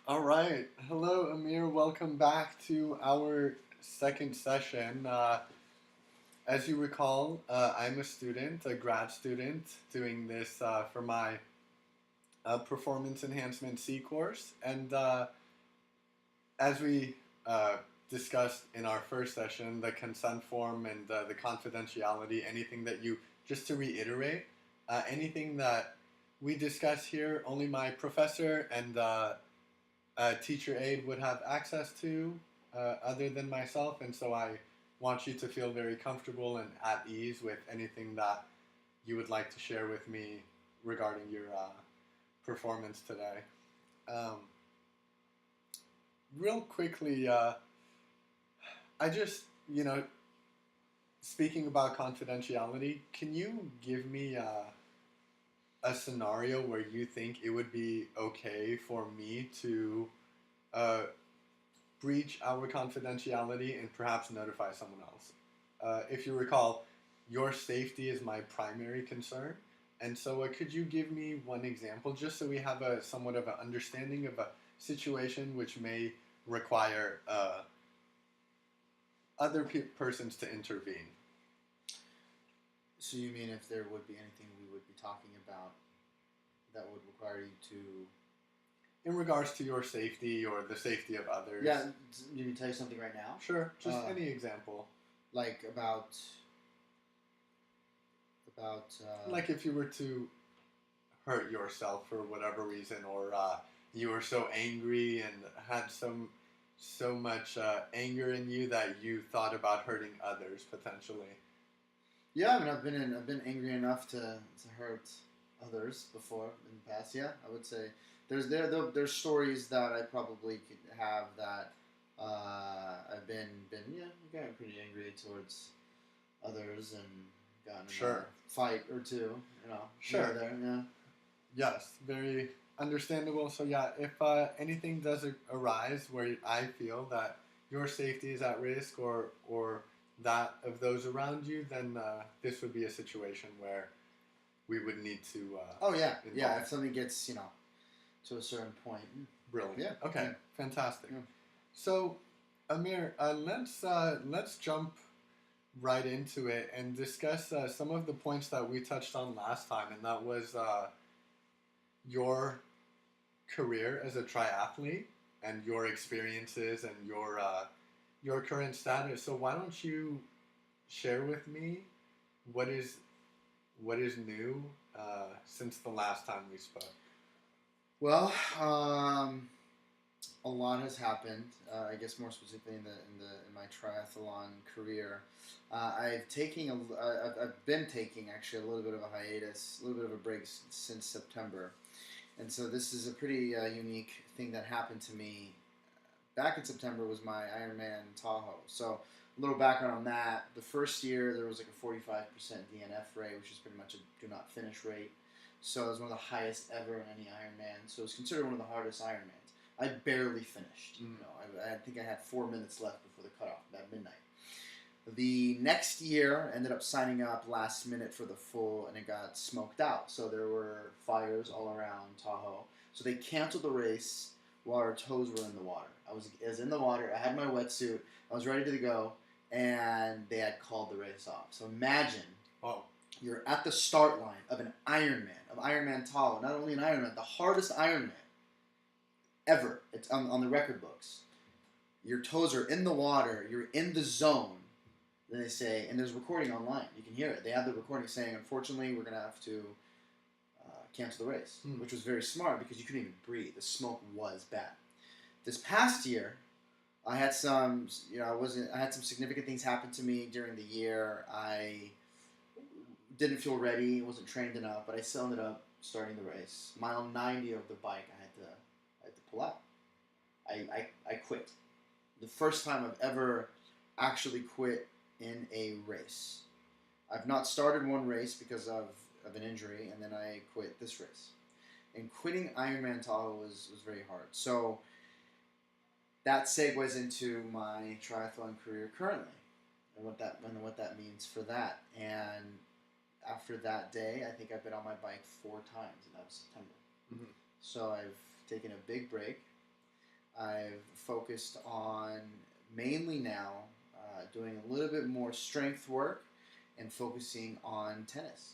All right. Hello, Amir. Welcome back to our second session. As you recall, I'm a student, a grad student, doing this for my Performance Enhancement C course. And as we uh, discussed in our first session, the consent form and the confidentiality, anything that you, just to reiterate, anything that we discuss here, only my professor and teacher aide would have access to other than myself. And so I want you to feel very comfortable and at ease with anything that you would like to share with me regarding your performance today. Um, Real quickly, I just, speaking about confidentiality, can you give me a scenario where you think it would be okay for me to uh, breach our confidentiality and perhaps notify someone else? If you recall, your safety is my primary concern. And so, could you give me one example just so we have a somewhat of an understanding of a situation which may require other persons to intervene? So you mean if there would be anything we would be talking about that would require you to? In regards to your safety or the safety of others? Yeah, you me tell you something right now? Sure, just any example. Like about. Like if you were to hurt yourself for whatever reason, or you were so angry and had so much anger in you that you thought about hurting others potentially. Yeah, I mean, I've been angry enough to hurt others before in the past. Yeah, I would say there's stories that I probably could have that I've been gotten pretty angry towards others and gotten in Sure. a fight or two. Sure. Here or there. Yeah. Yes, very understandable. So yeah, if anything does arise where I feel that your safety is at risk or that of those around you, then this would be a situation where we would need to. Oh yeah, yeah. involve. If something gets to a certain point. Brilliant. Yeah. Okay. Yeah. Fantastic. Yeah. So, Amir, let's jump right into it and discuss some of the points that we touched on last time, and that was your career as a triathlete and your experiences and your current status. So why don't you share with me what is new since the last time we spoke? Well, a lot has happened. I guess more specifically in my triathlon career, I've been taking actually a little bit of a hiatus, a little bit of a break since September, and so this is a pretty unique thing that happened to me. Back in September was my Ironman Tahoe. So a little background on that. The first year there was like a 45% DNF rate, which is pretty much a do not finish rate. So it was one of the highest ever in any Ironman. So it was considered one of the hardest Ironmans. I barely finished. I think I had 4 minutes left before the cutoff at midnight. The next year, ended up signing up last minute for the full, and it got smoked out. So there were fires all around Tahoe. So they canceled the race while our toes were in the water. I was in the water. I had my wetsuit. I was ready to go, and they had called the race off. So imagine you're at the start line of an Ironman, of Ironman Tahoe. Not only an Ironman, the hardest Ironman ever. It's on the record books. Your toes are in the water. You're in the zone. Then they say, and there's recording online. You can hear it. They have the recording saying, unfortunately, we're going to have to cancel the race, which was very smart because you couldn't even breathe. The smoke was bad. This past year, I had some, I had some significant things happen to me during the year. I didn't feel ready, wasn't trained enough, but I still ended up starting the race. Mile 90 of the bike, I had to pull out. I quit. The first time I've ever actually quit in a race. I've not started one race because of an injury, and then I quit this race. And quitting Ironman Tahoe was very hard. So that segues into my triathlon career currently, and what that means for that. And after that day, I think I've been on my bike 4 times, and that was September. Mm-hmm. So I've taken a big break. I've focused on mainly now doing a little bit more strength work and focusing on tennis.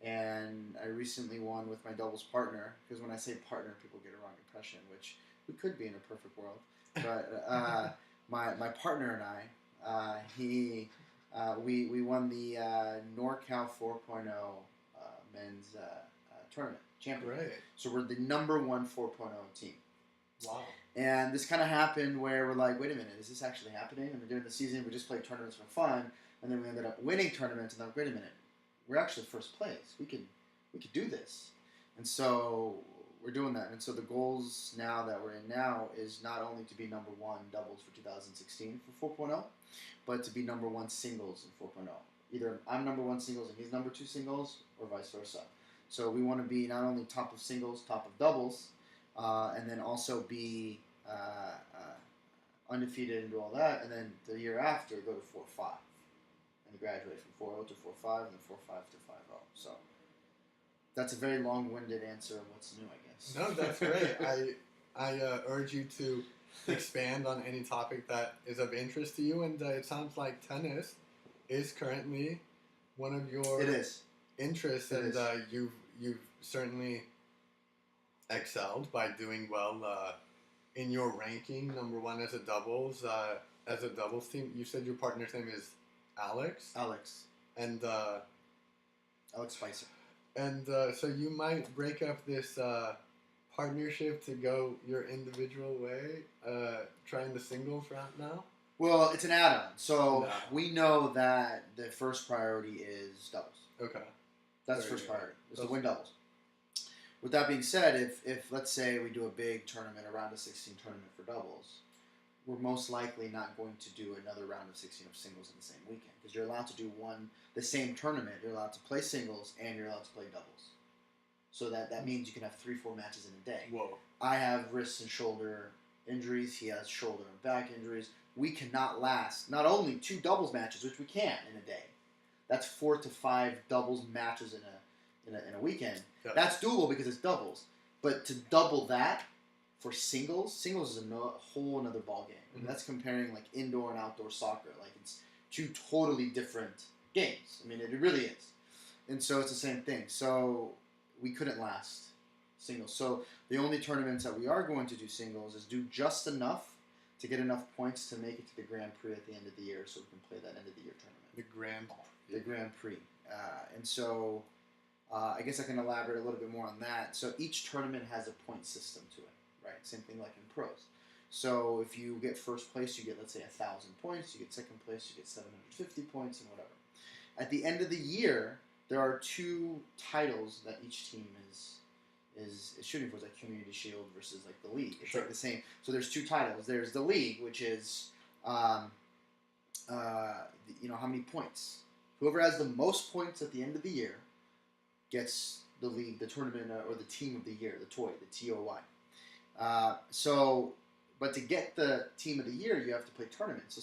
And I recently won with my doubles partner, because when I say partner, people get a wrong impression, which we could be in a perfect world. But my partner and I, we won the NorCal 4.0 men's tournament champion. Right. So we're the number one 4.0 team. Wow. And this kind of happened where we're like, wait a minute, is this actually happening? And during the season, we just played tournaments for fun, and then we ended up winning tournaments, and then, wait a minute, we're actually first place. We could do this. And so we're doing that. And so the goals now that we're in now is not only to be number one doubles for 2016 for 4.0, but to be number one singles in 4.0. Either I'm number one singles and he's number two singles, or vice versa. So we want to be not only top of singles, top of doubles, and then also be undefeated and do all that, and then the year after go to 4.5 and graduate from 4.0 to 4.5 and then 4.5 to 5.0. So that's a very long-winded answer of what's new, I guess. No, that's great. I urge you to expand on any topic that is of interest to you, and it sounds like tennis is currently one of your interests, and you've certainly excelled by doing well in your ranking, number one as a doubles team. You said your partner's name is Alex? Alex. And Alex Spicer. And so you might break up this partnership to go your individual way, trying the singles route now? Well, it's an add-on. So we know that the first priority is doubles. Okay. That's first priority, is to win doubles. With that being said, if let's say we do a big tournament, a round of 16 tournament for doubles, we're most likely not going to do another round of 16 of singles in the same weekend, because you're allowed to do the same tournament. You're allowed to play singles and you're allowed to play doubles. So that means you can have 3-4 matches in a day. Whoa. I have wrist and shoulder injuries. He has shoulder and back injuries. We cannot last not only 2 doubles matches, which we can in a day. That's 4 to 5 doubles matches in a weekend. Yeah. That's doable because it's doubles. But to double that for singles is a whole another ballgame. Mm-hmm. That's comparing like indoor and outdoor soccer. Like it's 2 totally different games. I mean, it really is. And so it's the same thing. So we couldn't last singles. So the only tournaments that we are going to do singles is do just enough to get enough points to make it to the Grand Prix at the end of the year, so we can play that end of the year tournament. The Grand Prix. And so I guess I can elaborate a little bit more on that. So each tournament has a point system to it, right? Same thing like in pros. So if you get first place, you get, let's say, 1,000 points. You get second place, you get 750 points, and whatever. At the end of the year, there are 2 titles that each team is shooting for, like Community Shield versus like the league. It's like the same. So there's 2 titles. There's the league, which is how many points. Whoever has the most points at the end of the year gets the league, the tournament, or the team of the year, the TOY, the TOY. But to get the team of the year, you have to play tournaments. So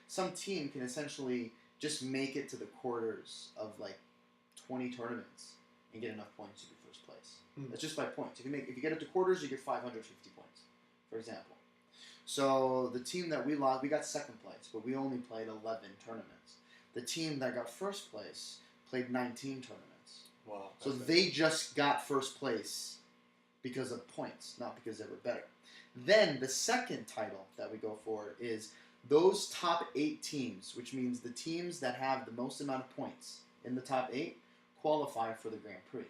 some team can essentially just make it to the quarters of like 20 tournaments and get enough points to be first place. That's just by points. If you get it to quarters, you get 550 points, for example. So the team that we lost, we got second place, but we only played 11 tournaments. The team that got first place played 19 tournaments. Wow. So they just got first place because of points, not because they were better. Then the second title that we go for is those top 8 teams, which means the teams that have the most amount of points in the top 8 qualify for the Grand Prix.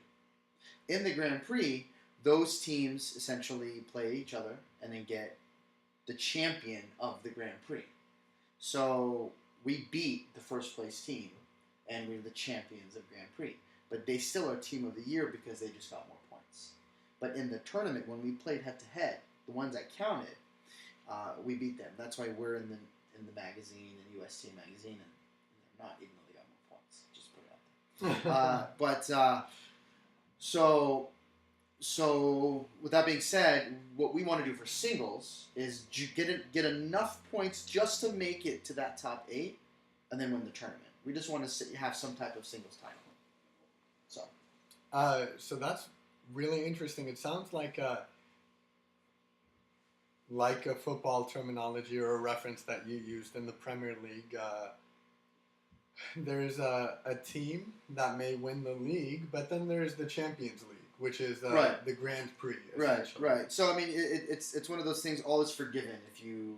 In the Grand Prix, those teams essentially play each other and then get the champion of the Grand Prix. So we beat the first place team and we're the champions of Grand Prix. But they still are team of the year because they just got more points. But in the tournament, when we played head-to-head, the ones that counted, we beat them. That's why we're in the magazine, in UST magazine, and they're not, even though they got more points. Just put it out there. So with that being said, what we want to do for singles is get enough points just to make it to that top 8, and then win the tournament. We just want to have some type of singles title. So that's really interesting. It sounds like like a football terminology or a reference that you used in the Premier League, there's a team that may win the league, but then there's the Champions League, which is Right. the Grand Prix, Right, essentially. right. So I mean, it's one of those things. All is forgiven if you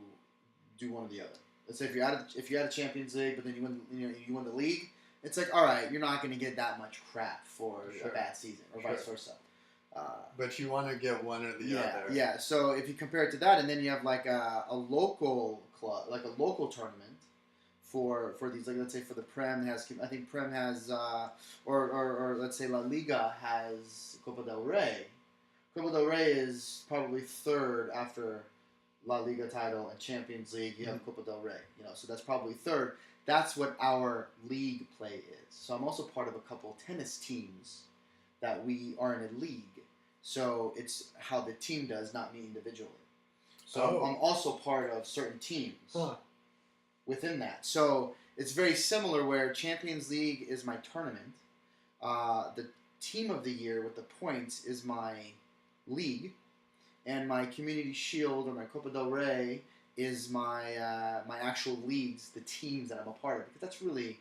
do one or the other. Let's say if you had a Champions League, but then you win the league. It's like, all right, you're not going to get that much crap for Sure. a bad season, or vice versa. But you want to get one or the Yeah, other. yeah. So if you compare it to that, and then you have like a local club, like a local tournament for these, like let's say for the Prem has, I think Prem has, or let's say La Liga has Copa del Rey. Copa del Rey is probably third after La Liga title and Champions League. You have Copa del Rey, so that's probably third. That's what our league play is. So I'm also part of a couple tennis teams that we are in a league. So it's how the team does, not me individually. So I'm also part of certain teams within that. So it's very similar where Champions League is my tournament. The team of the year with the points is my league. And my Community Shield or my Copa del Rey is my my actual leagues, the teams that I'm a part of. Because that's really,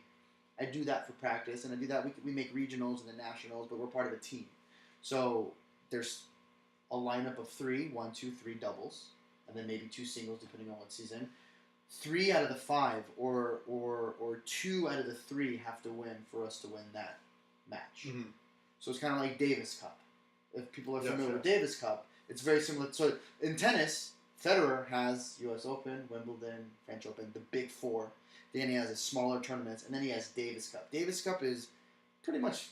I do that for practice, and I do that. We make regionals and the nationals, but we're part of a team. So there's a lineup of 3, 1, 2, 3 doubles, and then maybe 2 singles depending on what season. 3 out of the 5 or 2 out of the 3 have to win for us to win that match. Mm-hmm. So it's kind of like Davis Cup. If people are familiar Yes. with Davis Cup, it's very similar. So in tennis, Federer has U.S. Open, Wimbledon, French Open, the big 4. Then he has his smaller tournaments, and then he has Davis Cup. Davis Cup is pretty much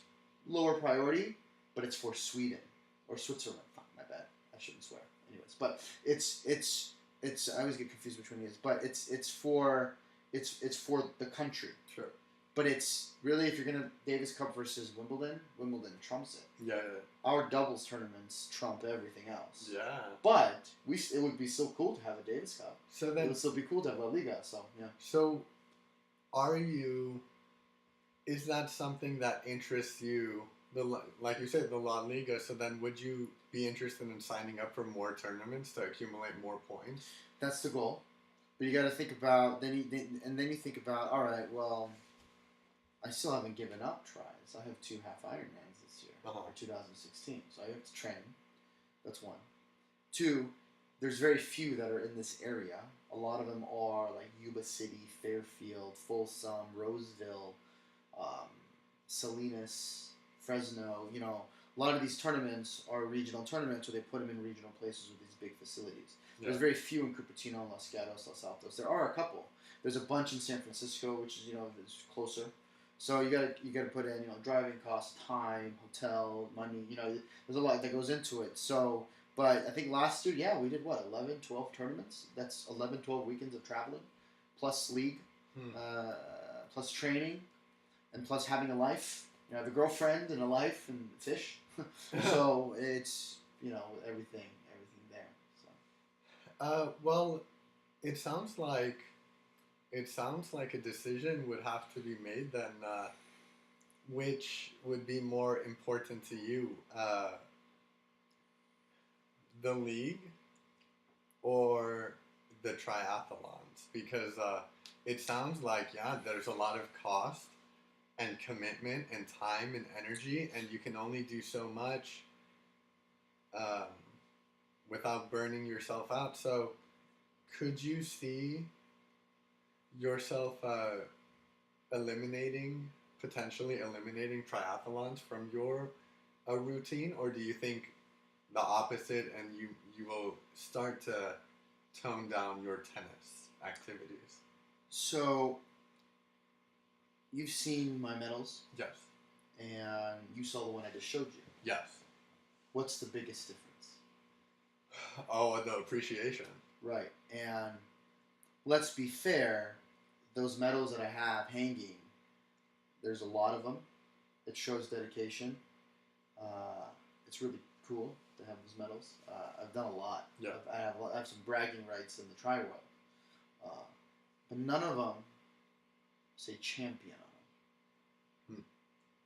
lower priority, but it's for Sweden or Switzerland. Fuck, my bad. I shouldn't swear. Anyways, but it's I always get confused which one it is, but it's for the country. Sure. But it's really, if you're gonna Davis Cup versus Wimbledon trumps it. Yeah. Our doubles tournaments trump everything else. Yeah. But it would be so cool to have a Davis Cup. So then it would still be cool to have La Liga. So yeah. So, is that something that interests you? Like you said, the La Liga. So then, would you be interested in signing up for more tournaments to accumulate more points? That's the goal. But you got to think about then you think about, all right, well, I still haven't given up tries. I have 2 half Ironmans this year, or 2016. So I have to train. That's 1. 2, there's very few that are in this area. A lot of them are like Yuba City, Fairfield, Folsom, Roseville, Salinas, Fresno. A lot of these tournaments are regional tournaments where they put them in regional places with these big facilities. Yeah. There's very few in Cupertino, Los Gatos, Los Altos. There are a couple. There's a bunch in San Francisco, which is is closer. So you gotta put in driving costs, time, hotel, money. There's a lot that goes into it. So, but I think last year, yeah, we did 11, 12 tournaments. That's 11, 12 weekends of traveling, plus league, plus training, and plus having a life. I have a girlfriend and a life and fish. So it's everything there. So. Well, it sounds like a decision would have to be made then, which would be more important to you, the league or the triathlons? Because it sounds like, there's a lot of cost and commitment and time and energy, and you can only do so much without burning yourself out. So could you see yourself potentially eliminating triathlons from your routine, or do you think the opposite and you will start to tone down your tennis activities? So you've seen my medals? Yes. And you saw the one I just showed you? Yes. What's the biggest difference? Oh, the appreciation. Right. And let's be fair, those medals that I have hanging, there's a lot of them. It shows dedication. It's really cool to have those medals. I've done a lot. Yeah. I have some bragging rights in the tri-world. But none of them say champion on them.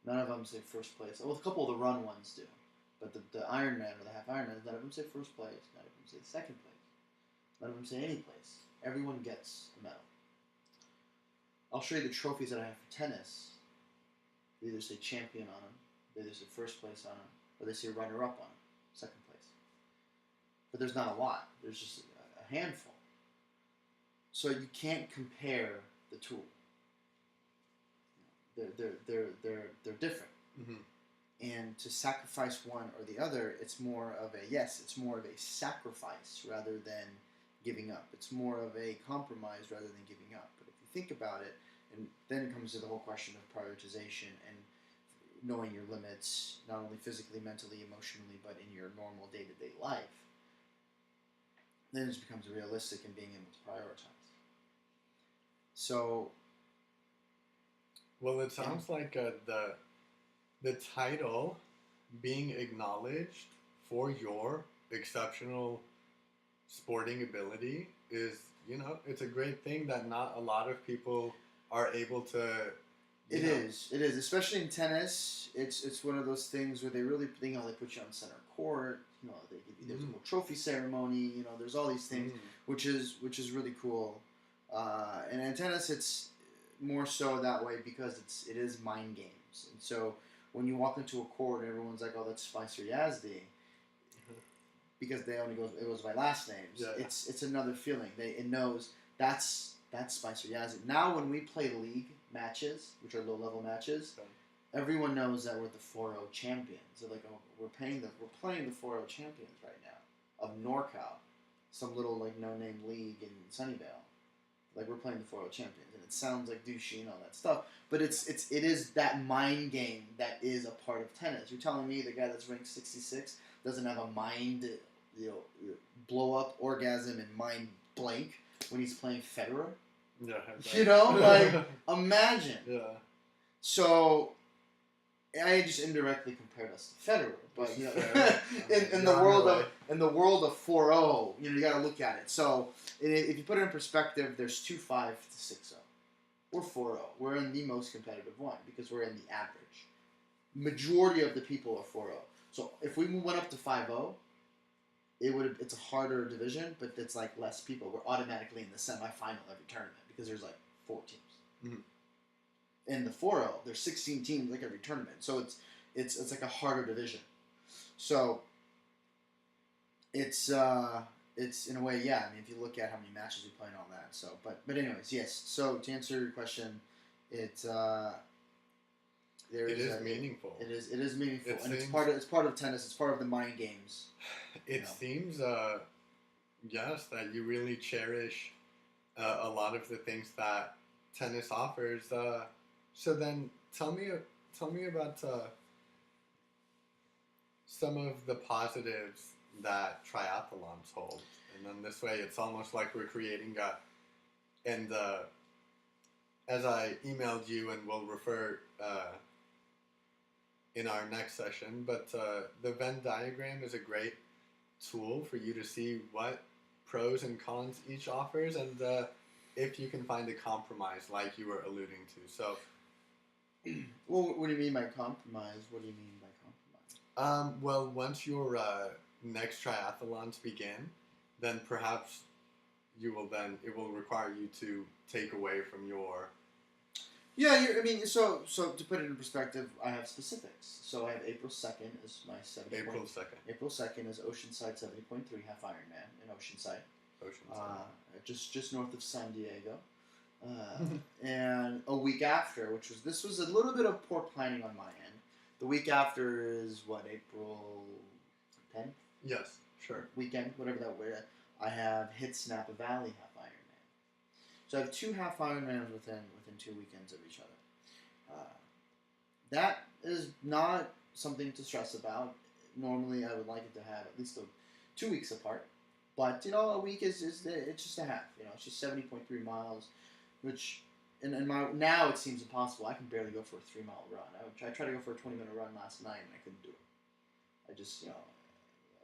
None of them say first place. Well, a couple of the run ones do. But the Ironman or the half Ironman, none of them say first place. None of them say second place. None of them say any place. Everyone gets a medal. I'll show you the trophies that I have for tennis. They either say champion on them, they either say first place on them, or they say runner-up on them, second place. But there's not a lot. There's just a handful. So you can't compare the two. They're different. Mm-hmm. And to sacrifice one or the other, it's more of a sacrifice rather than giving up. It's more of a compromise rather than giving up. But if you think about it, and then it comes to the whole question of prioritization and knowing your limits, not only physically, mentally, emotionally, but in your normal day-to-day life, then it just becomes realistic in being able to prioritize. So, well, it sounds like the title being acknowledged for your exceptional sporting ability is, it's a great thing that not a lot of people are able to. It is, especially in tennis. It's one of those things where they really, they put you on center court. They give you there's a whole trophy ceremony. There's all these things, which is really cool. And in tennis, it's more so that way because it is mind games, and so when you walk into a court, and everyone's like, "Oh, that's Spicer Yazdi," because they only it was by last names. Yeah. It's another feeling. It knows that's Spicer Yazdi. Now, when we play league matches, which are low level matches, everyone knows that we're the 4-0 champions. They're like, "Oh, we're playing the 4-0 champions right now of NorCal, some little like no name league in Sunnyvale. Like we're playing the 4-0 champions." And it sounds like douchey and all that stuff, but it is that mind game that is a part of tennis. You're telling me the guy that's ranked 66 doesn't have a mind, blow up, orgasm, and mind blank when he's playing Federer? Yeah. Imagine. Yeah. So I just indirectly compared us to Federer, but in the world of 4-0, you got to look at it. So if you put it in perspective, there's 2-5 to 6-0. We're 4-0. We're in the most competitive one because we're in the average. Majority of the people are 4-0. So if we went up to 5-0, it's a harder division, but it's like less people. We're automatically in the semifinal every tournament because there's like 4 teams. Mm-hmm. In the 4-0, there's 16 teams like every tournament. So it's like a harder division. So it's in a way, yeah. I mean, if you look at how many matches we play and all that. So, but anyways, yes. So to answer your question, it is meaningful. It is meaningful, and it's part of tennis. It's part of the mind games. It seems, yes, that you really cherish a lot of the things that tennis offers. So then, tell me about some of the positives that triathlons hold, and then this way, it's almost like we're creating and as I emailed you, and we'll refer in our next session, but the Venn diagram is a great tool for you to see what pros and cons each offers, and if you can find a compromise like you were alluding to. So, well, what do you mean by compromise? What do you mean by compromise? Well, once your next triathlons begin, then perhaps it will require you to take away from your. Yeah, so to put it in perspective, I have specifics. So I have April 2nd is my 70. April 2nd. April 2nd is Oceanside 70.3 half Ironman in Oceanside. Just north of San Diego. And a week after, this was a little bit of poor planning on my end. The week after is April 10th? Yes, sure. Weekend, whatever that was. I have hit Napa Valley half Ironman. So I have 2 half Ironmans within 2 weekends of each other. That is not something to stress about. Normally, I would like it to have at least 2 weeks apart. But, a week it's just a half. It's just 70.3 miles, which, now it seems impossible. I can barely go for a 3-mile run. I tried to go for a 20-minute run last night, and I couldn't do it. I just,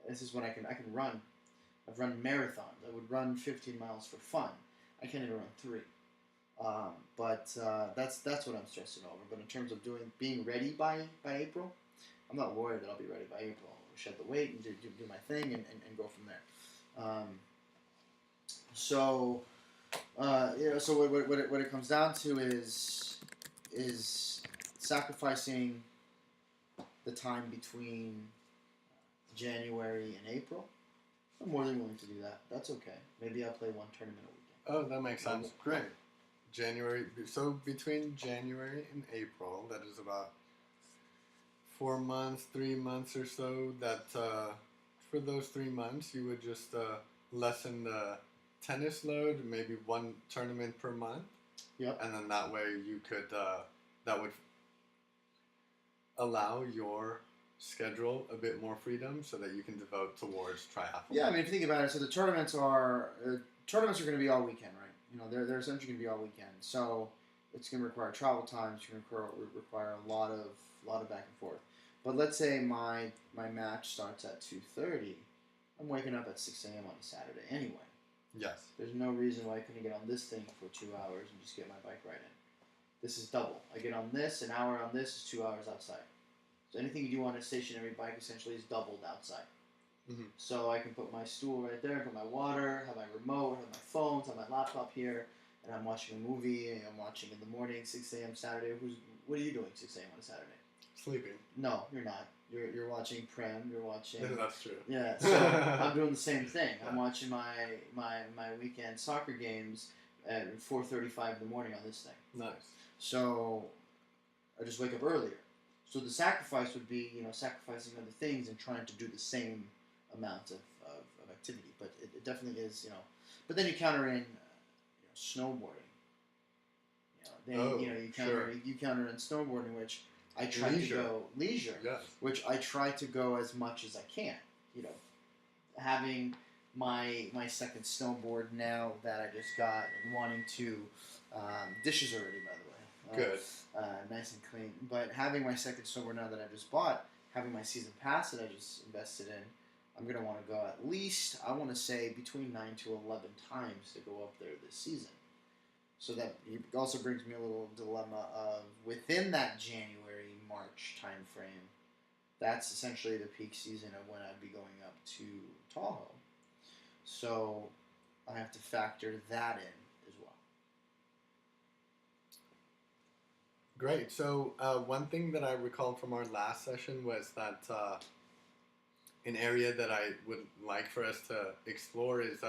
this is when I can run. I've run marathons. I would run 15 miles for fun. I can't even run 3. But that's what I'm stressing over. But in terms of being ready by April, I'm not worried that I'll be ready by April. I'll shed the weight and do my thing and go from there. So, so what it comes down to is sacrificing the time between January and April. I'm more than willing to do that. That's okay. Maybe I'll play one tournament a weekend. Oh, that makes sense. Great. January. So between January and April, that is about 4 months, 3 months or so. That for those 3 months, you would just lessen the tennis load, maybe one tournament per month. Yep. And then that way you could that would allow your schedule a bit more freedom so that you can devote towards triathlon. Yeah, I mean, if you think about it, so the tournaments are going to be all weekend, right? You know, they're essentially going to be all weekend. So it's going to require travel time. It's going to require a lot of back and forth. But let's say my match starts at 2:30. I'm waking up at 6 a.m. on a Saturday anyway. Yes. There's no reason why I couldn't get on this thing for 2 hours and just get my bike ride in. This is double. I get on this, an hour on this is 2 hours outside. So anything you do on a stationary bike essentially is doubled outside. Mm-hmm. So I can put my stool right there, put my water, have my remote, have my phones, have my laptop here, and I'm watching a movie. And I'm watching in the morning, 6 a.m. Saturday. What are you doing 6 a.m. on a Saturday? Sleeping. No, you're not. You're watching Prem. You're watching. That's true. Yeah, so I'm doing the same thing. I'm watching my weekend soccer games at 4:35 in the morning on this thing. Nice. So I just wake up earlier. So the sacrifice would be, sacrificing other things and trying to do the same amount of activity. But it definitely is, But then you counter in, snowboarding. You counter in snowboarding, which I try to go leisure, yes. Which I try to go as much as I can. Having my second snowboard now that I just got and wanting to dishes already, by the way. Good. Nice and clean. But having my second snowboard now that I just bought, having my season pass that I just invested in, I'm going to want to go at least, I want to say, between 9 to 11 times to go up there this season. So that also brings me a little dilemma of, within that January-March time frame, that's essentially the peak season of when I'd be going up to Tahoe. So I have to factor that in as well. Great. So one thing that I recalled from our last session was that an area that I would like for us to explore is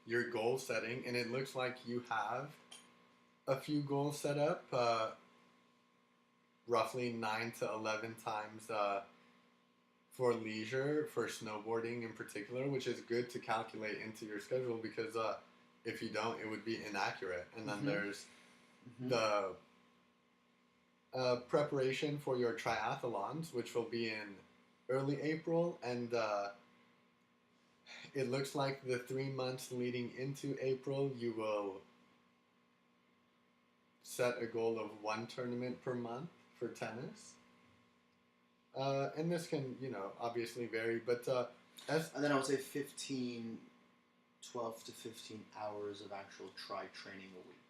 your goal setting. And it looks like you have a few goals set up, roughly 9 to 11 times for leisure, for snowboarding in particular, which is good to calculate into your schedule because if you don't, it would be inaccurate. And then there's the preparation for your triathlons, which will be in early April, and it looks like the 3 months leading into April, you will set a goal of one tournament per month for tennis. And this can, obviously vary, but and then I would say 12 to 15 hours of actual training a week.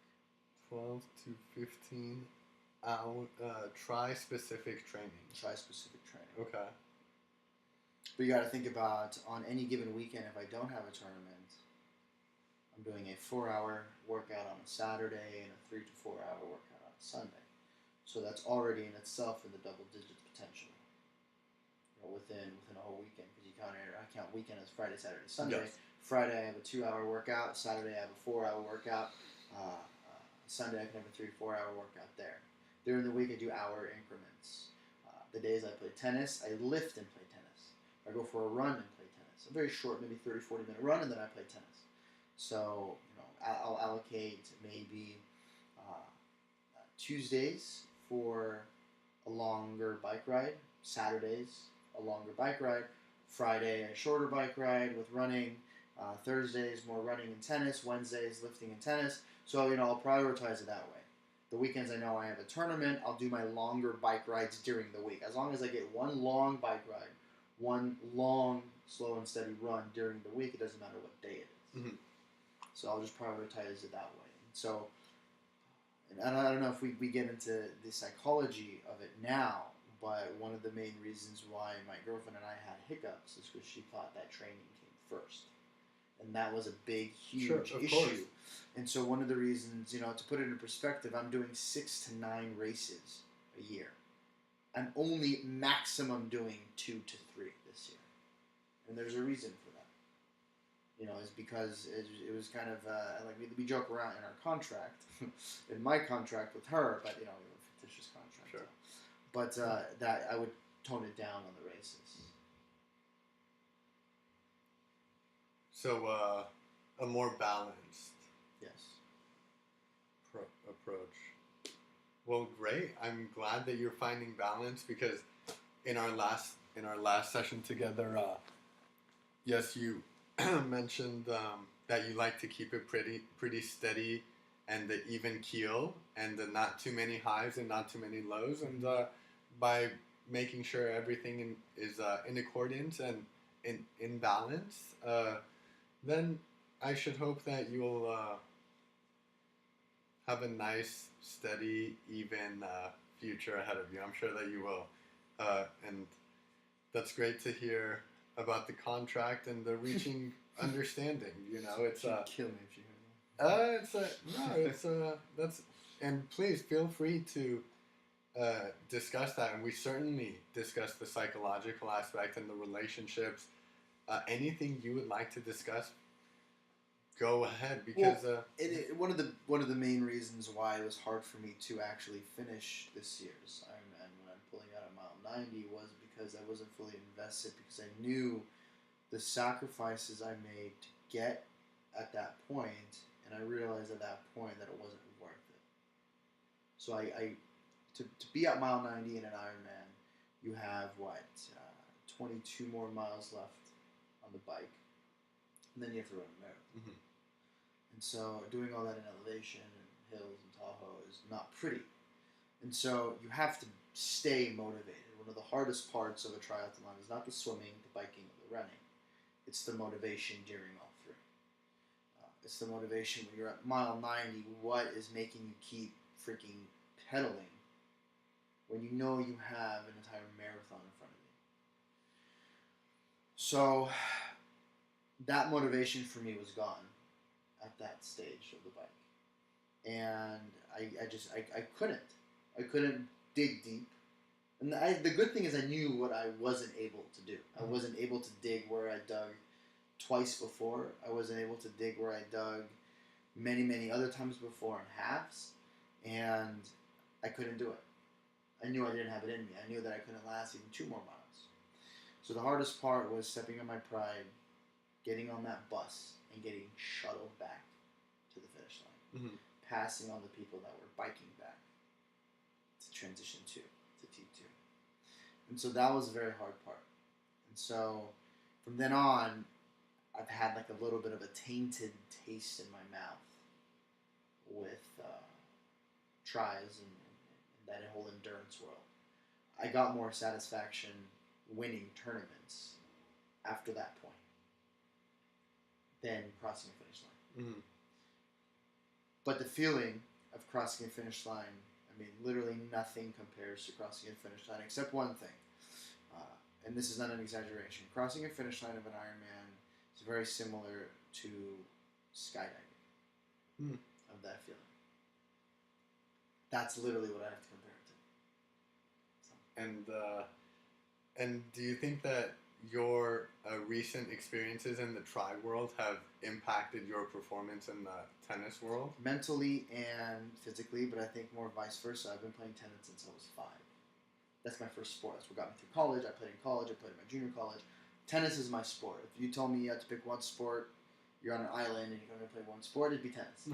12 to 15 hour tri-specific training. Tri-specific training. Okay. But you got to think about, on any given weekend, if I don't have a tournament, I'm doing a 4-hour workout on a Saturday and a 3 to 4 hour workout on a Sunday. So that's already in itself in the double digits potentially. Within a whole weekend, because I count weekend as Friday, Saturday, Sunday. Yes. Friday I have a 2-hour workout. Saturday I have a 4-hour workout. Sunday I can have a 3-4 hour workout there. During the week I do hour increments. The days I play tennis, I lift and play tennis. I go for a run and play tennis. A very short, maybe 30-40 minute run, and then I play tennis. So I'll allocate maybe Tuesdays for a longer bike ride. Saturdays a longer bike ride. Friday a shorter bike ride with running. Thursdays more running and tennis. Wednesdays lifting and tennis. So I'll prioritize it that way. The weekends I know I have a tournament, I'll do my longer bike rides during the week. As long as I get one long bike ride, one long slow and steady run during the week, it doesn't matter what day it is. Mm-hmm. So I'll just prioritize it that way. So, and I don't know if we get into the psychology of it now, but one of the main reasons why my girlfriend and I had hiccups is because she thought that training came first. And and that was a big, huge Sure, of issue. course. And so one of the reasons, to put it in perspective, I'm doing 6 to 9 races a year. I'm only maximum doing 2 to 3 this year, and there's a reason for that. Is because it was kind of like we joke around in our contract, in my contract with her, but we have a fictitious contract. Sure. But that I would tone it down on the races. So a more balanced Yes. approach. Well, great. I'm glad that you're finding balance because in our last session together, yes, you mentioned that you like to keep it pretty steady and the even keel and the not too many highs and not too many lows, and by making sure everything is in accordance and in balance, then I should hope that you'll have a nice, steady, even future ahead of you. I'm sure that you will, and that's great to hear about the contract and the reaching understanding. It's She'd kill me if she heard that. that's, and please feel free to discuss that, and we certainly discuss the psychological aspect and the relationships. Anything you would like to discuss, go ahead, because one of the main reasons why it was hard for me to actually finish this year's Ironman when I'm pulling out a mile 90 was because I wasn't fully invested, because I knew the sacrifices I made to get at that point, and I realized at that point that it wasn't worth it. So to be at mile 90 in an Ironman, you have 22 more miles left on the bike, and then you have to run a marathon. Mm-hmm. And so doing all that in elevation and hills and Tahoe is not pretty. And so you have to stay motivated. One of the hardest parts of a triathlon is not the swimming, the biking, or the running. It's the motivation during all three. It's the motivation when you're at mile 90, what is making you keep freaking pedaling when you know you have an entire marathon in front of you. So that motivation for me was gone at that stage of the bike. And I couldn't dig deep. And the good thing is I knew what I wasn't able to do. I wasn't able to dig where I dug twice before. I wasn't able to dig where I dug many, many other times before in halves. And I couldn't do it. I knew I didn't have it in me. I knew that I couldn't last even 2 more miles. So the hardest part was stepping on my pride, getting on that bus, and getting shuttled back to the finish line. Mm-hmm. Passing on the people that were biking back to transition to T2. And so that was a very hard part. And so from then on, I've had like a little bit of a tainted taste in my mouth with tries and that whole endurance world. I got more satisfaction winning tournaments after that point than crossing a finish line. Mm-hmm. But the feeling of crossing a finish line, I mean, literally nothing compares to crossing a finish line except one thing. And this is not an exaggeration. Crossing a finish line of an Ironman is very similar to skydiving. Of that feeling. That's literally what I have to compare it to. So. And do you think that your recent experiences in the tri world have impacted your performance in the tennis world? Mentally and physically, but I think more vice versa. I've been playing tennis since I was 5. That's my first sport. That's what got me through college. I played in college. I played in my junior college. Tennis is my sport. If you told me you had to pick one sport, you're on an island and you're going to play one sport, it'd be tennis.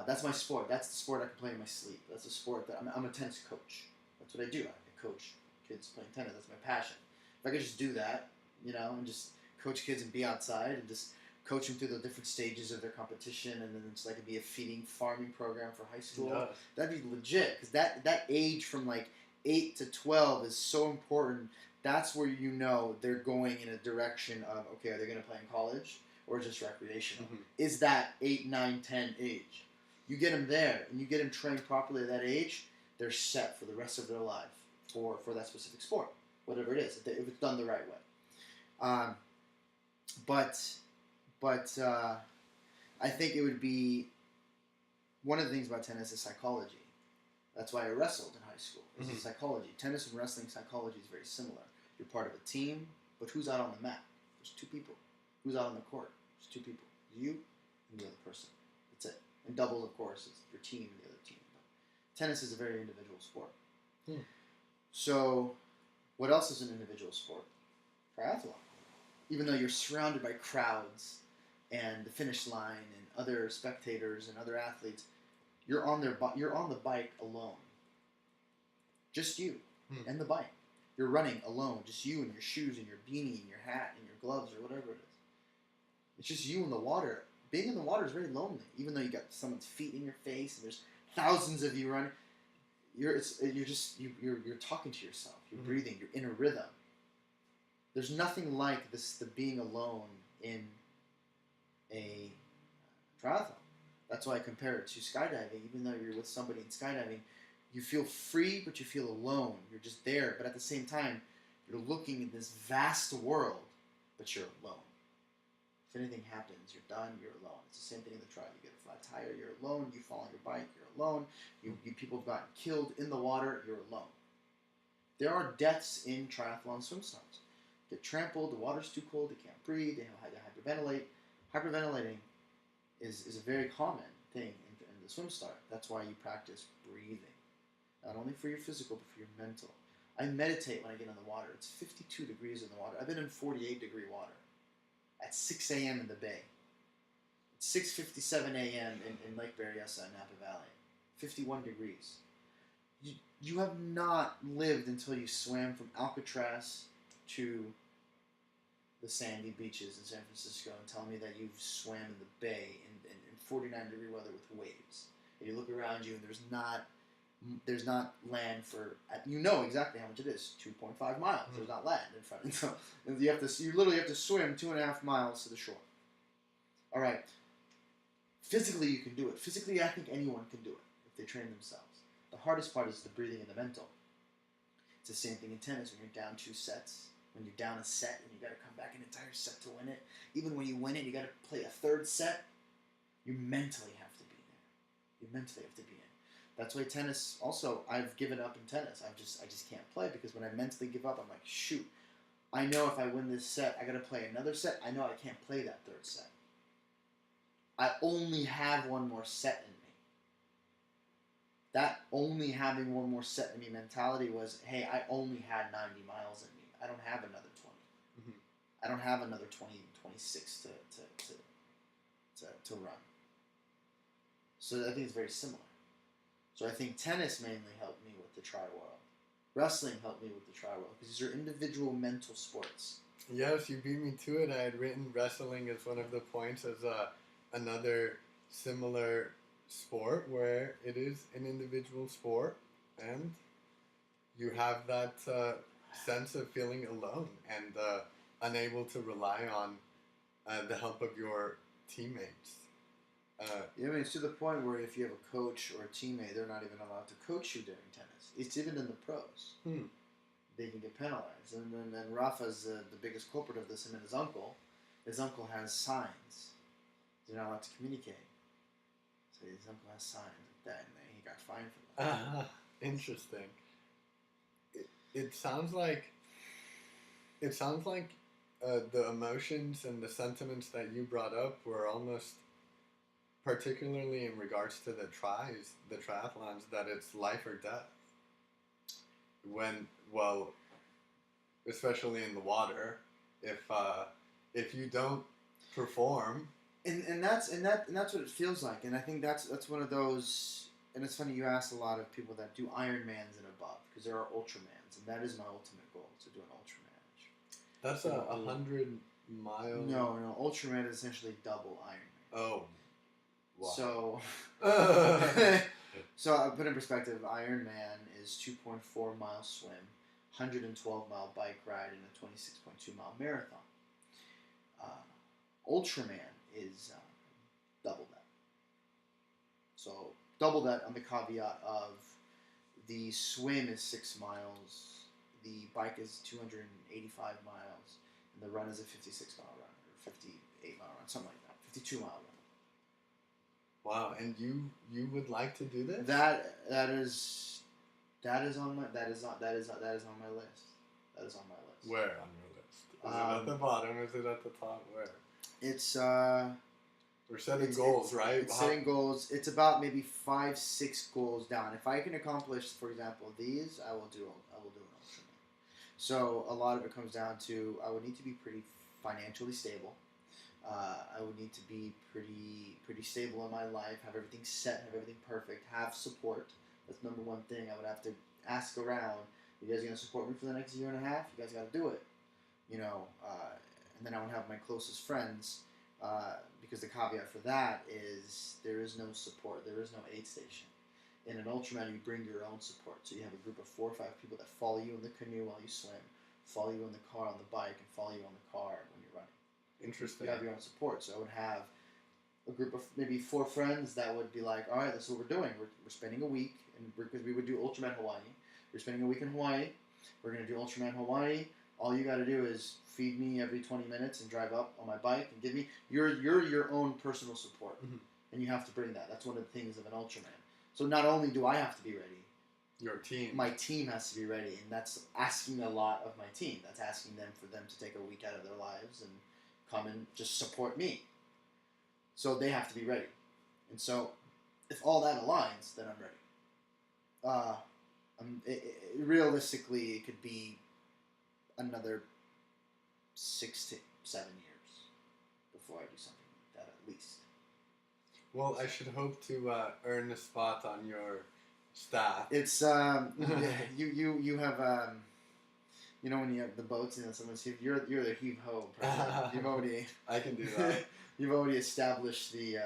That's my sport. That's the sport I can play in my sleep. That's a sport that I'm a tennis coach. That's what I do. I coach kids playing tennis. That's my passion. If I could just do that, and just coach kids and be outside and just coach them through the different stages of their competition, and then it's like it'd be a feeding farming program for high school. That'd be legit, because that age from like 8 to 12 is so important. That's where they're going in a direction of, okay, are they going to play in college or just recreational? Mm-hmm. Is that 8, 9, 10 age? You get them there, and you get them trained properly at that age, they're set for the rest of their life for that specific sport, whatever it is, if it's done the right way. But But I think it would be one of the things about tennis is psychology. That's why I wrestled in high school. It's psychology. Tennis and wrestling psychology is very similar. You're part of a team, but who's out on the mat? There's two people. Who's out on the court? There's two people. You and the other person. That's it. And doubles, of course, is your team and the other team. But tennis is a very individual sport. So, what else is an individual sport? Triathlon. Even though you're surrounded by crowds and the finish line and other spectators and other athletes, you're on the bike alone. Just you and the bike. You're running alone, just you and your shoes and your beanie and your hat and your gloves or whatever it is. It's just you in the water. Being in the water is very lonely, even though you got someone's feet in your face and there's thousands of you running. You're talking to yourself. You're breathing. You're in a rhythm. There's nothing like this, the being alone in a triathlon. That's why I compare it to skydiving. Even though you're with somebody in skydiving, you feel free, but you feel alone. You're just there, but at the same time, you're looking at this vast world, but you're alone. If anything happens, you're done, you're alone. It's the same thing in the trial. You get a flat tire, you're alone. You fall on your bike, you're alone. You people have gotten killed in the water, you're alone. There are deaths in triathlon swim stars. Get trampled, the water's too cold, they can't breathe, they have to hyperventilate. Hyperventilating is a very common thing in the swim start. That's why you practice breathing. Not only for your physical, but for your mental. I meditate when I get in the water. It's 52 degrees in the water. I've been in 48-degree water at 6 a.m. in the bay. It's 6:57 a.m. in Lake Berryessa in Napa Valley. 51 degrees. You have not lived until you swam from Alcatraz to the sandy beaches in San Francisco and tell me that you've swam in the bay in 49-degree weather with waves. And you look around you and there's not land for, you know exactly how much it is, 2.5 miles. There's not land in front of you. You literally have to swim 2.5 miles to the shore. All right. Physically, you can do it. Physically, I think anyone can do it if they train themselves. The hardest part is the breathing and the mental. It's the same thing in tennis when you're down 2 sets. When you're down a set and you got to come back an entire set to win it. Even when you win it, you got to play a third set. You mentally have to be there. You mentally have to be in. That's why tennis, also, I've given up in tennis. I just can't play because when I mentally give up, I'm like, shoot, I know if I win this set, I got to play another set. I know I can't play that third set. I only have one more set in me. That only having one more set in me mentality was, hey, I only had 90 miles in me. I don't have another 20. I don't have another 20, 26 to run. So I think it's very similar. So I think tennis mainly helped me with the tri-world. Wrestling helped me with the tri-world because these are individual mental sports. Yes, you beat me to it. I had written wrestling as one of the points as another similar sport where it is an individual sport and you have that sense of feeling alone and unable to rely on the help of your teammates. Yeah, I mean, it's to the point where if you have a coach or a teammate, they're not even allowed to coach you during tennis. It's even in the pros. They can get penalized. And then Rafa's the biggest culprit of this, him and his uncle. His uncle has signs. They're not allowed to communicate. So his uncle has signs like that, and he got fined for that. Interesting. It sounds like the emotions and the sentiments that you brought up were almost, particularly in regards to the triathlons, that it's life or death. Especially in the water, if you don't perform, and that's what it feels like, and I think that's one of those. And it's funny you asked a lot of people that do Ironmans and above because there are Ultramans, and that is my ultimate goal to do an Ultraman. That's 100 miles. No, Ultraman is essentially double Ironman. Oh. Wow. So, so I put in perspective, Ironman is 2.4 mile swim, 112 mile bike ride, and a 26.2 mile marathon. Ultraman is double that. So double that on the caveat of the swim is 6 miles, the bike is 285 miles, and the run is a 56 mile run or 58 mile run, something like that. 52 mile run. Wow, and you would like to do this? That is on my that is on my list. That is on my list. Where on your list? Is it at the bottom? Is it at the top? Where? It's We're setting goals, right? It's setting goals. It's about maybe 5, 6 goals down. If I can accomplish, for example, these, I will do an Ultraman. So a lot of it comes down to I would need to be pretty financially stable. I would need to be pretty stable in my life, have everything set, have everything perfect, have support. That's number one thing. I would have to ask around. You guys gonna support me for the next year and a half? You guys got to do it. You know, and then I would have my closest friends. Because the caveat for that is there is no support. There is no aid station. In an Ultraman, you bring your own support. So you have a group of 4 or 5 people that follow you in the canoe while you swim, follow you in the car on the bike, and follow you on the car when you're running. Interesting. You have your own support. So I would have a group of maybe 4 friends that would be like, all right, this is what we're doing. We're spending a week, and because we would do Ultraman Hawaii. We're spending a week in Hawaii. We're going to do Ultraman Hawaii. All you got to do is feed me every 20 minutes and drive up on my bike and give me you're your own personal support, and you have to bring that. That's one of the things of an Ultraman. So not only do I have to be ready, your team, my team has to be ready, and that's asking a lot of my team. That's asking them for them to take a week out of their lives and come and just support me. So they have to be ready, and so if all that aligns, then I'm ready. Realistically, it could be another 6 to 7 years before I do something like that, at least. Well, I should hope to earn a spot on your staff. It's you have you know when you have the boats and someone's you're the heave ho person. You've already I can do that. You've already established the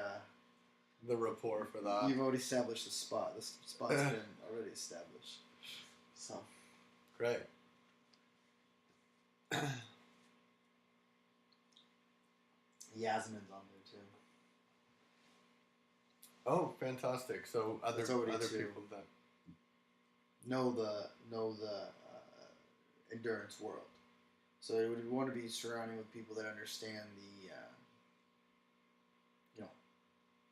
rapport for that. You've already established the spot. The spot's been already established. So great. Yasmin's on there too. Oh, fantastic! So other people that know the endurance world. So we would want to be surrounding with people that understand the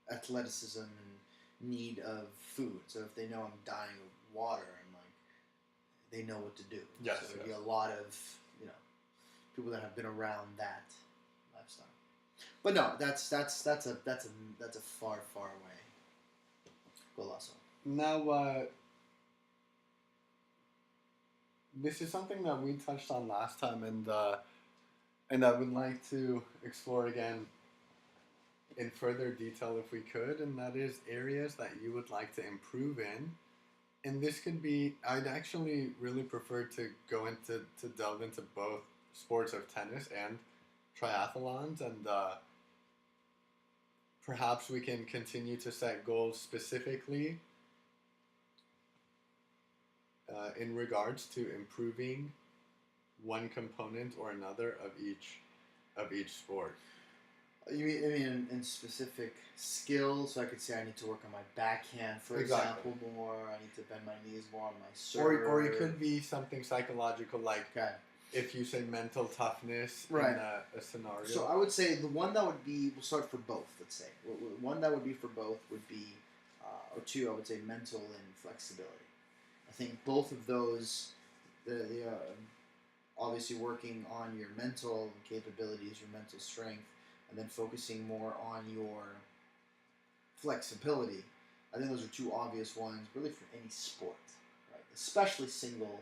athleticism and need of food. So if they know I'm dying of water, and they know what to do. Yes, so there'd be a lot of people that have been around that lifestyle. But no, that's a far away goal also. Now, this is something that we touched on last time, and I would like to explore again in further detail if we could, and that is areas that you would like to improve in. And this could be, I'd actually really prefer to delve into both sports of tennis and triathlons, and perhaps we can continue to set goals specifically in regards to improving one component or another of each sport. You mean in specific skills? So I could say I need to work on my backhand, for example, more. I need to bend my knees more on my serve. Or it could be something psychological, like if you say mental toughness in a scenario. So I would say the one that would be, we'll start for both, let's say. One that would be for both would be, or two, I would say mental and flexibility. I think both of those, obviously working on your mental capabilities, your mental strength, and then focusing more on your flexibility. I think those are two obvious ones, really for any sport, right? Especially single,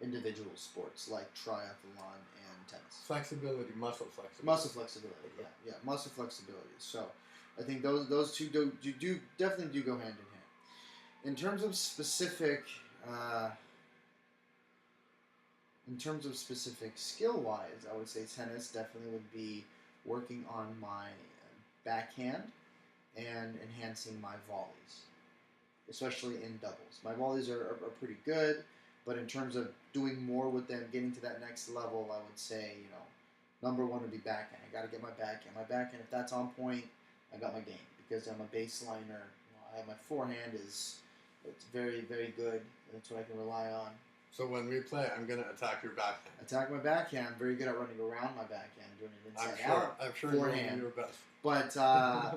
individual sports like triathlon and tennis. Flexibility, muscle flexibility. Muscle flexibility, yeah, muscle flexibility. So, I think those two definitely do go hand in hand. In terms of specific skill-wise, I would say tennis definitely would be working on my backhand and enhancing my volleys, especially in doubles. My volleys are pretty good, but in terms of doing more with them, getting to that next level, I would say, number one would be backhand. I got to get my backhand. My backhand, if that's on point, I got my game, because I'm a baseliner. I have my forehand it's very, very good. That's what I can rely on. So when we play, I'm gonna attack your backhand. Attack my backhand. I'm very good at running around my backhand, doing it inside out. I'm sure forehand. you're your best. But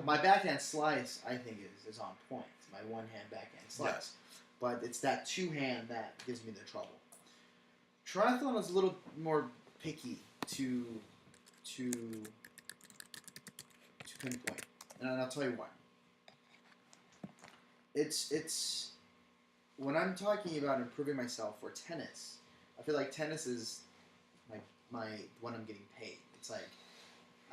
my backhand slice, I think, is on point. My one-hand backhand slice. Yes. But it's that two-hand that gives me the trouble. Triathlon is a little more picky to pinpoint, and I'll tell you why. It's when I'm talking about improving myself for tennis, I feel like tennis is my when I'm getting paid. It's like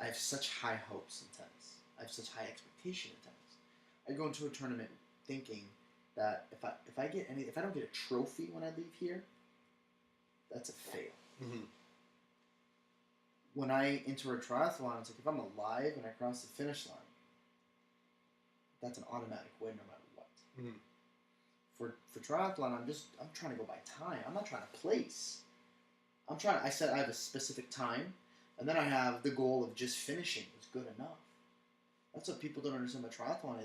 I have such high hopes in tennis. I have such high expectation in tennis. I go into a tournament thinking that if I don't get a trophy when I leave here, that's a fail. Mm-hmm. When I enter a triathlon, it's like if I'm alive and I cross the finish line, that's an automatic win no matter what. Mm-hmm. For triathlon, I'm trying to go by time. I'm not trying to place. I said I have a specific time, and then I have the goal of just finishing is good enough. That's what people don't understand about triathlon.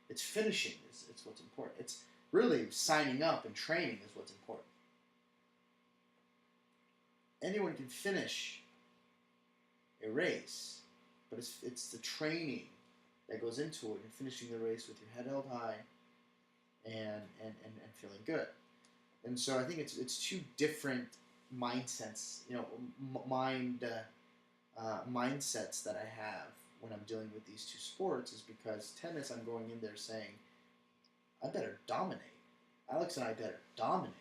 It's finishing is what's important. It's really signing up and training is what's important. Anyone can finish a race, but it's the training that goes into it and finishing the race with your head held high and feeling good. And so I think it's two different mindsets, mindsets that I have when I'm dealing with these two sports. Is because tennis, I'm going in there saying, I better dominate. Alex and I better dominate.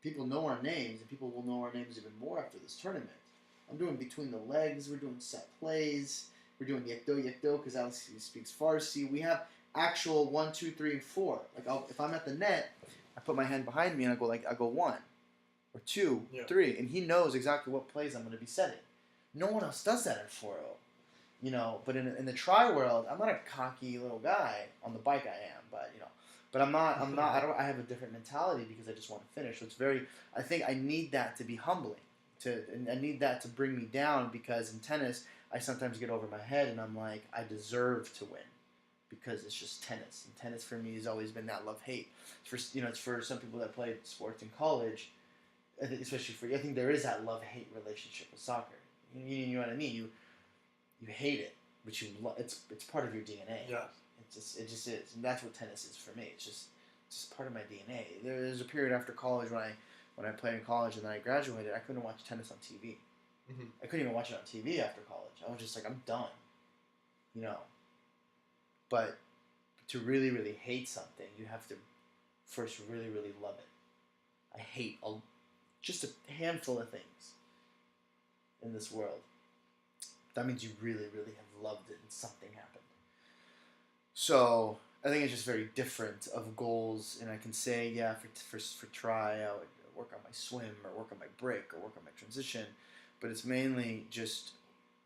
People know our names, and people will know our names even more after this tournament. I'm doing between the legs. We're doing set plays. We're doing yekdo because Alex speaks Farsi. We have actual 1, 2, 3, and 4. Like if I'm at the net, I put my hand behind me and I go 1 or 2, 3, and he knows exactly what plays I'm going to be setting. No one else does that at 4-0, But in the tri world, I'm not a cocky little guy. On the bike, I am, but I'm not. I have a different mentality because I just want to finish. So it's very. I think I need that to be humbling. I need that to bring me down because in tennis, I sometimes get over my head and I'm like, I deserve to win because it's just tennis. And tennis for me has always been that love-hate. It's for some people that played sports in college, I think there is that love-hate relationship with soccer. You know what I mean? You hate it, but it's part of your DNA. Yes. It just is, and that's what tennis is for me. It's just part of my DNA. There's a period after college when I played in college and then I graduated, I couldn't watch tennis on TV. Mm-hmm. I couldn't even watch it on TV after college. I was just like, I'm done. But to really, really hate something, you have to first really, really love it. I hate just a handful of things in this world. That means you really, really have loved it and something happened. So I think it's just very different of goals, and I can say, for try, I would work on my swim or work on my break or work on my transition, but it's mainly just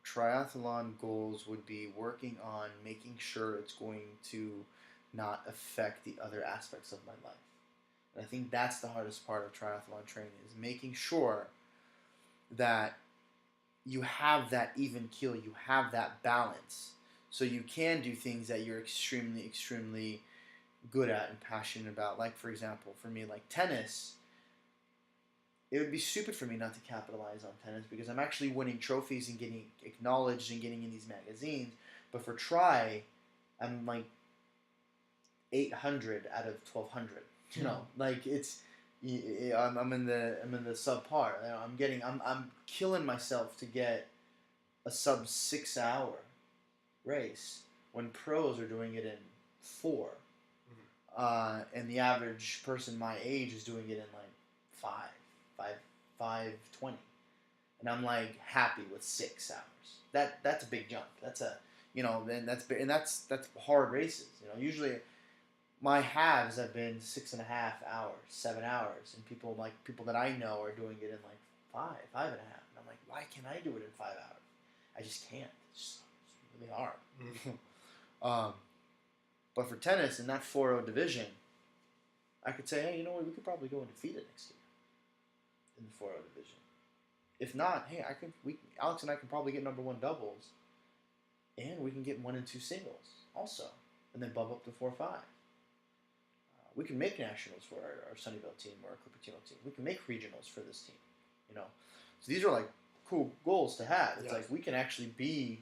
triathlon goals would be working on making sure it's going to not affect the other aspects of my life. And I think that's the hardest part of triathlon training is making sure that you have that even keel, you have that balance, so you can do things that you're extremely, extremely good at and passionate about. Like, for example, for me, like tennis, it would be stupid for me not to capitalize on tennis because I'm actually winning trophies and getting acknowledged and getting in these magazines. But for try, I'm like 800 out of 1200. Like I'm in the subpar. I'm killing myself to get a sub 6 hour race when pros are doing it in 4. Mm-hmm. And the average person my age is doing it in like 5:20, and I'm like happy with 6 hours. That's a big jump. That's that's hard races. Usually my halves have been 6.5 hours, 7 hours, and people that I know are doing it in like 5.5, and I'm like, why can't I do it in 5 hours? I just can't. It's really hard. Mm-hmm. But for tennis in that 4-0 division, I could say, hey, we could probably go undefeated next year in the 4-0 division. If not, hey, Alex and I can probably get number 1 doubles, and we can get 1 and 2 singles also, and then bump up to 4-5. We can make nationals for our Sunnyvale team or our Cupertino team. We can make regionals for this team. You know, so these are like cool goals to have. It's like we can actually be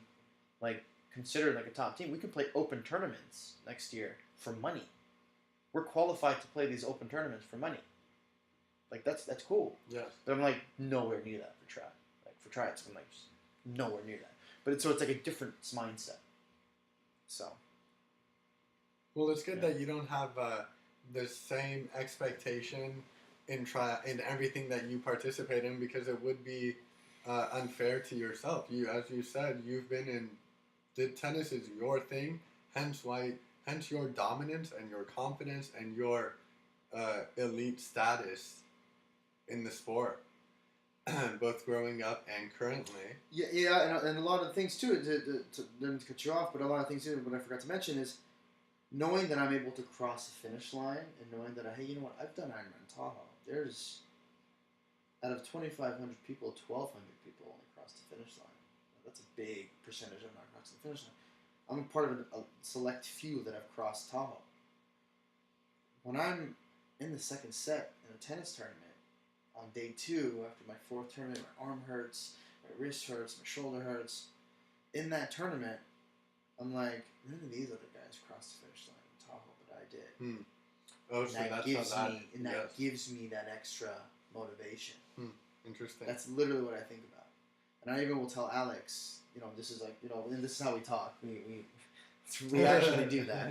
like considered like a top team. We can play open tournaments next year for money. We're qualified to play these open tournaments for money. Like that's cool. Yes. But I'm like nowhere near that for try. Like for tryouts, I'm like just nowhere near that. But it's like a different mindset. So. Well, it's good that you don't have the same expectation in everything that you participate in, because it would be unfair to yourself. As you said, you've been in. The tennis is your thing, hence your dominance and your confidence and your elite status in the sport, both growing up and currently. Yeah, and a lot of things too. To cut you off, but a lot of things too. What I forgot to mention is knowing that I'm able to cross the finish line, and knowing that hey, you know what, I've done Ironman Tahoe. There's out of 2,500 people, 1,200 people only crossed the finish line. That's a big percentage of not crossing the finish line. I'm a part of a select few that have crossed Tahoe. When I'm in the second set in a tennis tournament, on day 2, after my 4th tournament, my arm hurts, my wrist hurts, my shoulder hurts. In that tournament, I'm like, none of these other guys crossed the finish line in Tahoe, but I did. Oh, so that gives me that extra motivation. Interesting. That's literally what I think about. And I even will tell Alex, this is like, and this is how we talk. We actually do that.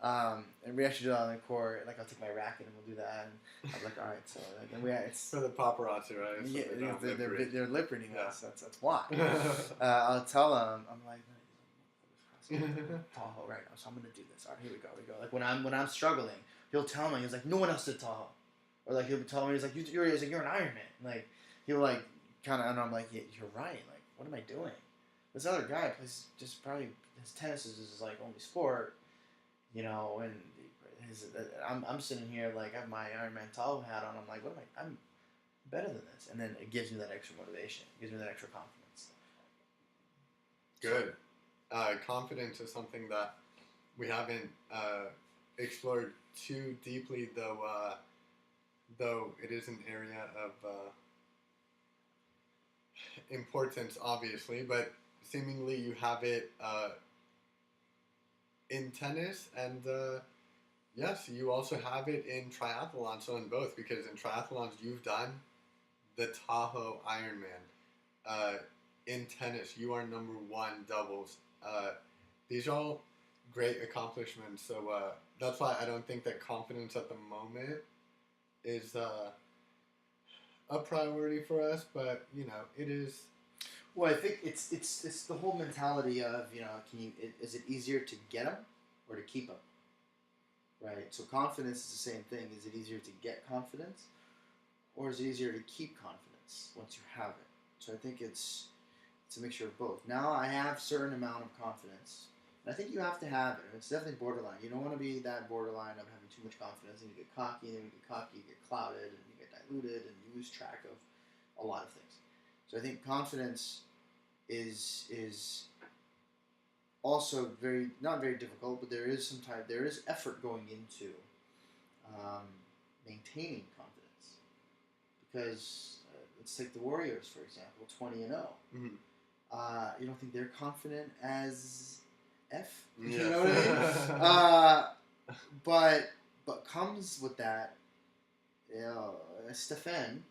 And we actually do that on the court. Like, I'll take my racket and we'll do that. And I'm like, all right, so and it's for the paparazzi, right? Yeah, so they're lip reading us. That's why. I'll tell them. I'm like, Tahoe right now, so I'm gonna do this. All right, here we go. Like when I'm struggling, he'll tell me. He's like, no one else did Tahoe, or like he'll tell me, he's like, you're an Ironman. Like he'll like kind of, and I'm like, yeah, you're right. Like, what am I doing? This other guy plays just probably his tennis is his like only sport, and I'm sitting here like I have my Ironman Tahoe hat on. I'm like, what am I? I'm better than this, and then it gives me that extra motivation. It gives me that extra confidence. Good. Confidence is something that we haven't explored too deeply, though it is an area of importance, obviously, but seemingly you have it in tennis, and yes, you also have it in triathlon, so in both, because in triathlons you've done the Tahoe Ironman. In tennis, you are number 1 doubles. These are all great accomplishments, so that's why I don't think that confidence at the moment is a priority for us, but it is. Well, I think it's the whole mentality of is it easier to get them or to keep them, right? So confidence is the same thing. Is it easier to get confidence, or is it easier to keep confidence once you have it? So I think it's a mixture of both. Now I have a certain amount of confidence, and I think you have to have it. It's definitely borderline. You don't want to be that borderline of having too much confidence, and you get cocky, and then you get cocky, you get clouded, and you get diluted, and you lose track of a lot of things. So I think confidence is also not very difficult, but there is effort going into maintaining confidence. Because let's take the Warriors, for example, 20-0. Mm-hmm. You don't think they're confident as F? Yes. You know what I mean? But comes with that, Stefan,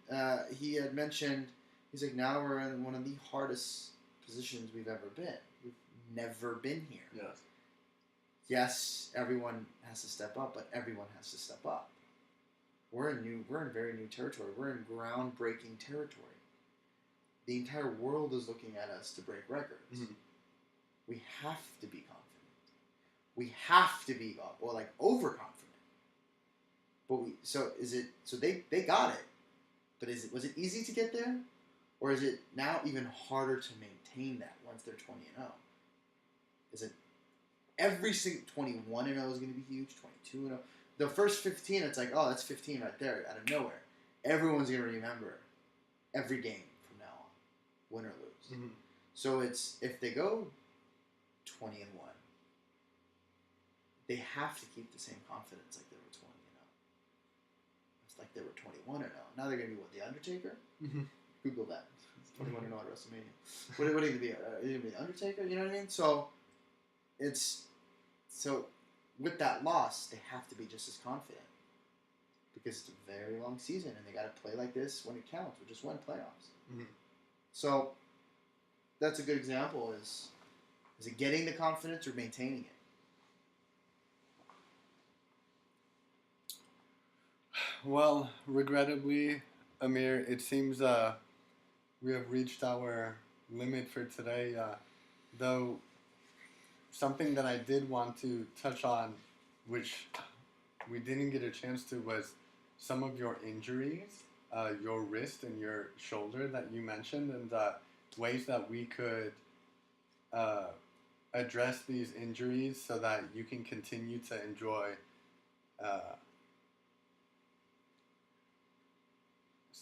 he had mentioned, he's like, now we're in one of the hardest positions we've ever been. We've never been here. Yes. Yes, everyone has to step up, but everyone has to step up. We're in very new territory. We're in groundbreaking territory. The entire world is looking at us to break records. Mm-hmm. We have to be confident. We have to be overconfident. But they got it. But was it easy to get there? Or is it now even harder to maintain that once they're 20-0? Is it every single 21-0 is going to be huge, 22-0? The first 15, it's like, oh, that's 15 right there out of nowhere. Everyone's going to remember every game from now on, win or lose. Mm-hmm. So it's if they go 20-1, they have to keep the same confidence like they were 20 and 0. It's like they were 21 and 0. Now they're going to be what, the Undertaker? Mm-hmm. Google that. It's 21 and 0 at WrestleMania. What are you going to be? Are you going to be the Undertaker? You know what I mean? So with that loss, they have to be just as confident because it's a very long season and they got to play like this when it counts, which is one playoffs. Mm-hmm. So that's a good example. Is it getting the confidence or maintaining it? Well, regrettably, Amir, it seems we have reached our limit for today. Though something that I did want to touch on, which we didn't get a chance to, was some of your injuries, your wrist and your shoulder that you mentioned, and ways that we could address these injuries so that you can continue to enjoy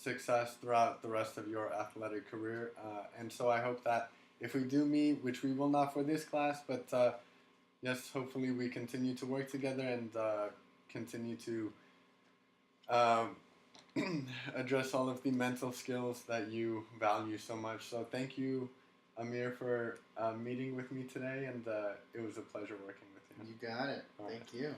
success throughout the rest of your athletic career. And so I hope that if we do meet, which we will not for this class, but yes, hopefully we continue to work together and continue to address all of the mental skills that you value so much. So thank you, Amir, for meeting with me today, and it was a pleasure working with you. You got it. All Thank right. you.